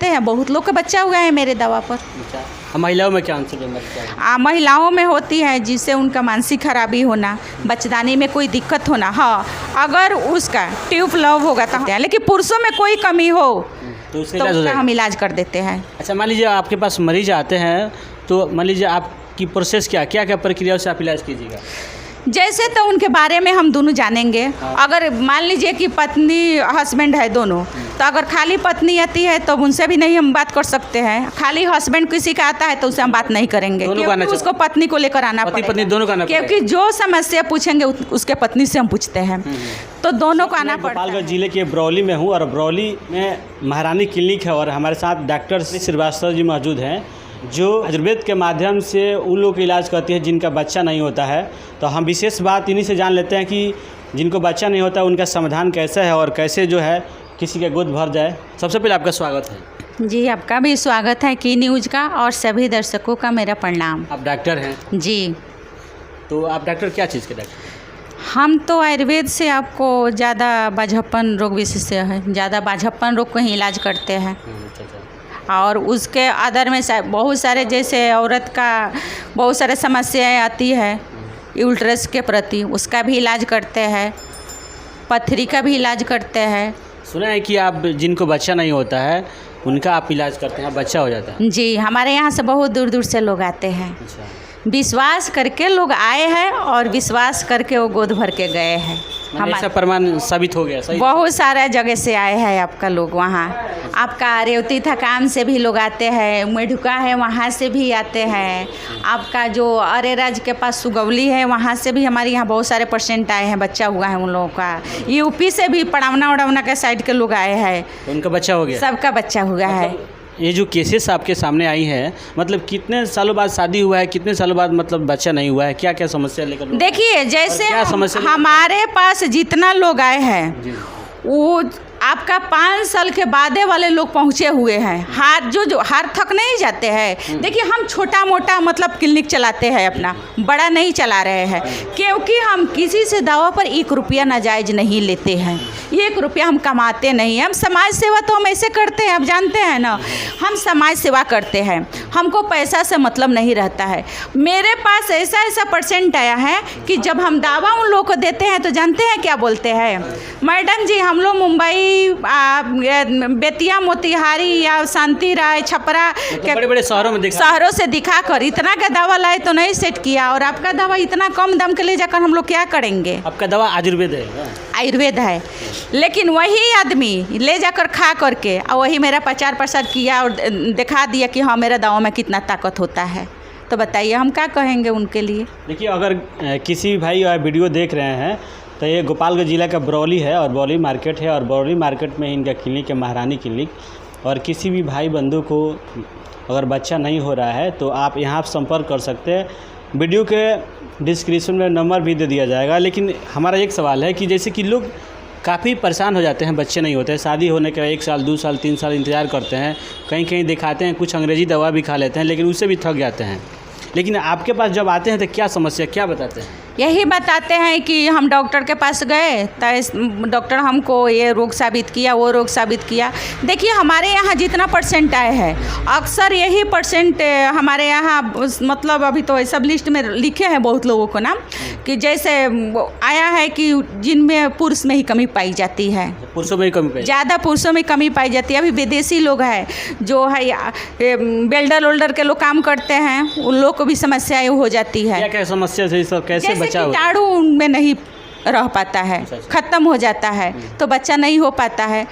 चलाते हैं, बहुत लोग का बच्चा हुआ है मेरे दवा पर। अच्छा, महिलाओं में क्या आंसर बीमारी? महिलाओं में होती है जिससे उनका मानसिक खराबी होना, बच्चेदानी में कोई दिक्कत होना। हाँ, अगर उसका ट्यूब लव होगा तो, लेकिन पुरुषों में कोई कमी हो तो उसका हम इलाज कर देते हैं। अच्छा, मान लीजिए आपके पास मरीज आते हैं तो मान लीजिए आपकी प्रोसेस क्या क्या प्रक्रिया से आप इलाज कीजिएगा? जैसे तो उनके बारे में हम दोनों जानेंगे। अगर मान लीजिए कि पत्नी हस्बैंड है दोनों, तो अगर खाली पत्नी आती है तो उनसे भी नहीं हम बात कर सकते हैं। खाली हस्बैंड किसी का आता है तो उससे हम बात नहीं करेंगे, क्योंकि उसको पत्नी को लेकर आना पड़ेगा। पत्नी दोनों का आना पड़ेगा, क्योंकि जो समस्या पूछेंगे उसके पत्नी से हम पूछते हैं, तो दोनों को आना पड़ता है। गोपालगंज जिले के बरौली में हूँ और बरौली में महारानी क्लिनिक है और हमारे साथ डॉक्टर श्रीवास्तव जी मौजूद हैं जो आयुर्वेद के माध्यम से उन लोगों का इलाज करती है जिनका बच्चा नहीं होता है। तो हम विशेष बात इन्हीं से जान लेते हैं कि जिनको बच्चा नहीं होता उनका समाधान कैसा है और कैसे जो है किसी का गोद भर जाए। सबसे पहले आपका स्वागत है। जी, आपका भी स्वागत है की न्यूज़ का, और सभी दर्शकों का मेरा प्रणाम। आप डॉक्टर हैं? जी। तो आप डॉक्टर क्या चीज़ के डॉक्टर? हम तो आयुर्वेद से आपको ज़्यादा बाझप्पन रोग विशेषज्ञ है, ज़्यादा बाझप्पन रोग को ही इलाज करते हैं। और उसके आधार में बहुत सारे, जैसे औरत का बहुत सारे समस्याएं आती है यूट्रस के प्रति, उसका भी इलाज करते हैं, पथरी का भी इलाज करते हैं। सुना है कि आप जिनको बच्चा नहीं होता है उनका आप इलाज करते हैं, बच्चा हो जाता है? जी, हमारे यहाँ से बहुत दूर दूर से लोग आते हैं। अच्छा। विश्वास करके लोग आए हैं और विश्वास करके वो गोद भर के गए हैं। हमारा प्रमाण साबित हो गया? सही। बहुत सारा जगह से आए हैं आपका लोग, वहाँ आपका रेवती थकाम से भी लोग आते हैं, मेढुका है वहाँ से भी आते हैं, आपका जो अरेराज के पास सुगौली है वहाँ से भी हमारे यहाँ बहुत सारे पेशेंट आए हैं, बच्चा हुआ है उन लोगों का। यूपी से भी पड़ावना उड़ावना के साइड के लोग आए हैं, उनका बच्चा हो गया? सबका बच्चा हुआ है। ये जो केसेस आपके सामने आई हैं, मतलब कितने सालों बाद शादी हुआ है, कितने सालों बाद मतलब बच्चा नहीं हुआ है, क्या क्या समस्या लेकर? देखिए, जैसे हमारे पास जितना लोग आए हैं वो आपका 5 साल के बादे वाले लोग पहुँचे हुए हैं। हाथ जो हाथ थक नहीं जाते हैं। देखिए, हम छोटा मोटा मतलब क्लिनिक चलाते हैं अपना, बड़ा नहीं चला रहे हैं, क्योंकि हम किसी से दवा पर 1 रुपया नाजायज़ नहीं लेते हैं। 1 रुपया हम कमाते नहीं हैं। हम समाज सेवा तो हम ऐसे करते हैं, आप जानते हैं ना, हम समाज सेवा करते हैं, हमको पैसा से मतलब नहीं रहता है। मेरे पास ऐसा पेशेंट आया है कि जब हम दवा उन लोगों को देते हैं तो जानते हैं क्या बोलते हैं? मैडम जी, हम लोग मुंबई, बेतिया, मोतिहारी या शांति राय, छपरा के बड़े-बड़े शहरों से दिखाकर इतना का दवा लाए तो नहीं सेट किया, और आपका दवा इतना कम दाम के ले जाकर हम लोग क्या करेंगे? आपका दवा आयुर्वेद है? आयुर्वेद है, लेकिन वही आदमी ले जाकर खा करके और वही मेरा प्रचार किया और दिखा दिया कि हाँ, मेरा दवा में कितना ताकत होता है। तो बताइए हम क्या कहेंगे उनके लिए? देखिए, अगर किसी भाई वीडियो देख रहे हैं तो ये गोपालगंज जिला का बरौली है और बरौली मार्केट है, और बरौली मार्केट में इनका क्लिनिक है, महारानी क्लिनिक। और किसी भी भाई बंधु को अगर बच्चा नहीं हो रहा है तो आप यहाँ संपर्क कर सकते हैं। वीडियो के डिस्क्रिप्शन में नंबर भी दे दिया जाएगा। लेकिन हमारा एक सवाल है कि जैसे कि लोग काफ़ी परेशान हो जाते हैं, बच्चे नहीं होते हैं, शादी होने के 1 साल 2 साल 3 साल इंतज़ार करते हैं, कहीं कहीं दिखाते हैं, कुछ अंग्रेज़ी दवा भी खा लेते हैं, लेकिन उससे भी थक जाते हैं। लेकिन आपके पास जब आते हैं तो क्या समस्या, क्या बताते हैं? यही बताते हैं कि हम डॉक्टर के पास गए तो डॉक्टर हमको ये रोग साबित किया, वो रोग साबित किया। देखिए, हमारे यहाँ जितना पेशेंट आए हैं अक्सर यही पेशेंट हमारे यहाँ, मतलब अभी तो सब लिस्ट में लिखे हैं बहुत लोगों को नाम, कि जैसे आया है कि जिनमें पुरुष में ही कमी पाई जाती है, पुरुषों में ही कमी पाई, ज़्यादा पुरुषों में कमी पाई जाती है। अभी विदेशी लोग हैं जो है बेल्डर ओल्डर के लोग काम करते हैं, उन लोग को भी समस्याएं हो जाती है। क्या क्या समस्या है, कैसे बचा? कीटाणु में नहीं रह पाता है, खत्म हो जाता है, तो बच्चा नहीं हो पाता है।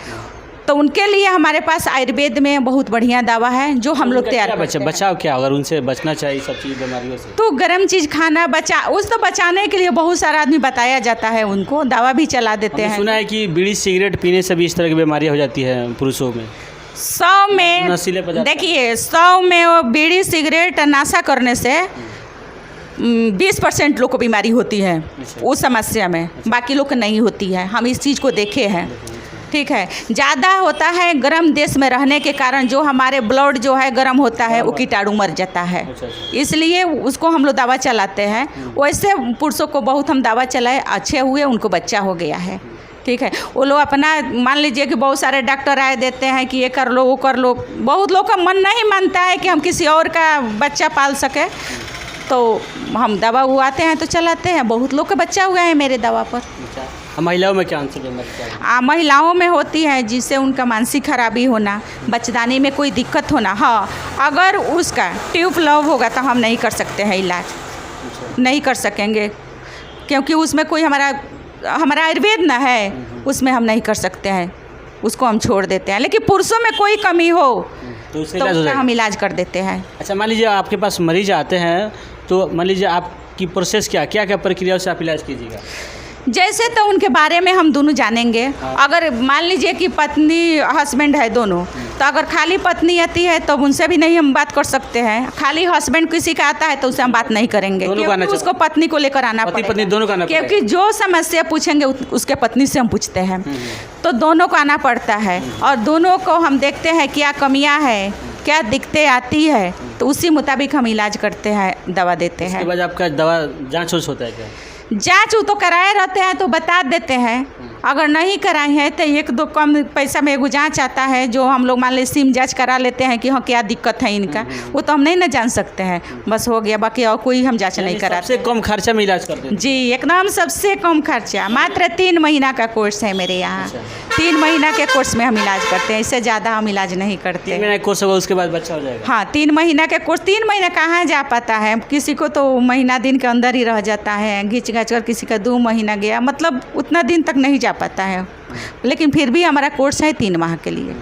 तो उनके लिए हमारे पास आयुर्वेद में बहुत बढ़िया दवा है जो हम लोग तैयार करते हैं। बचाव क्या, अगर उनसे बचना चाहिए सब चीज़ बीमारियों से? तो गर्म चीज़ खाना, तो बचाने के लिए बहुत सारा आदमी बताया जाता है, उनको दवा भी चला देते हैं। सुना है कि बीड़ी सिगरेट पीने से भी इस तरह की बीमारियाँ हो जाती है पुरुषों में। 100 में देखिए, 100 में वो बीड़ी सिगरेट नशा करने से 20% लोग को बीमारी होती है उस समस्या में, बाकी लोग को नहीं होती है। हम इस चीज़ को देखे हैं, ठीक है। ज़्यादा होता है गर्म देश में रहने के कारण, जो हमारे ब्लड जो है गर्म होता है वो कीटाणु मर जाता है, इसलिए उसको हम लोग दवा चलाते हैं। वैसे पुरुषों को बहुत हम दवा चलाए, अच्छे हुए, उनको बच्चा हो गया है, ठीक है। वो लोग अपना मान लीजिए कि बहुत सारे डॉक्टर आए देते हैं कि ये कर लो वो कर लो, बहुत लोग का मन नहीं मानता है कि हम किसी और का बच्चा पाल सके, तो हम दवा उगाते हैं तो चलाते हैं। बहुत लोग का बच्चा हुआ है मेरे दवा पर। महिलाओं में क्या आंसर बीमारी? महिलाओं में होती है जिससे उनका मानसिक खराबी होना, बच्चेदानी में कोई दिक्कत होना। हाँ, अगर उसका ट्यूब लव होगा तो हम नहीं कर सकते हैं इलाज, नहीं कर सकेंगे, क्योंकि उसमें कोई हमारा आयुर्वेद ना है, उसमें हम नहीं कर सकते हैं, उसको हम छोड़ देते हैं। लेकिन पुरुषों में कोई कमी हो तो उसका हम इलाज कर देते हैं। अच्छा, मान लीजिए आपके पास मरीज आते हैं तो मान लीजिए आपकी प्रोसेस क्या क्या प्रक्रिया से आप इलाज कीजिएगा? जैसे तो उनके बारे में हम दोनों जानेंगे। अगर मान लीजिए कि पत्नी हस्बैंड है दोनों, तो अगर खाली पत्नी आती है तो उनसे भी नहीं हम बात कर सकते हैं। खाली हस्बैंड किसी का आता है तो उससे हम बात नहीं करेंगे, क्योंकि उसको पत्नी को लेकर आना पड़ेगा। पत्नी दोनों का आना पड़ेगा, क्योंकि जो समस्या पूछेंगे उसके पत्नी से हम पूछते हैं, तो दोनों को आना पड़ता है। और दोनों को हम देखते हैं क्या कमियाँ है, क्या दिक्कतें आती है, तो उसी मुताबिक हम इलाज करते हैं, दवा देते हैं। उसके बाद आपका दवा जाँच होता है क्या? जाँच तो कराए रहते हैं तो बता देते हैं। अगर नहीं कराई है तो एक दो कम पैसा में एगो जाँच आता है, जो हम लोग मान लीजिए सिम जाँच करा लेते हैं कि हाँ क्या दिक्कत है इनका, वो तो हम नहीं ना जान सकते हैं, बस हो गया। बाकी और कोई हम जाँच नहीं कराते। सबसे कम खर्चा में इलाज करते हैं? जी एकदम सबसे कम खर्चा। मात्र 3 महीना का कोर्स है मेरे यहाँ। 3 महीना के कोर्स में हम इलाज करते हैं, इससे ज़्यादा हम इलाज नहीं करते। 3 महीना कोर्स होगा, उसके बाद बच्चा हो जाएगा? हाँ, 3 महीना के कोर्स। 3 महीना कहाँ जा पाता है, किसी को तो महीना दिन के अंदर ही रह जाता है, घिंच कर किसी का 2 महीना गया, मतलब उतना दिन तक नहीं जा पाता है। लेकिन फिर भी हमारा कोर्स है 3 माह के लिए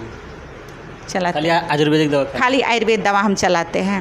चलाते हैं। खाली आयुर्वेदिक दवा? खाली आयुर्वेद दवा हम चलाते हैं।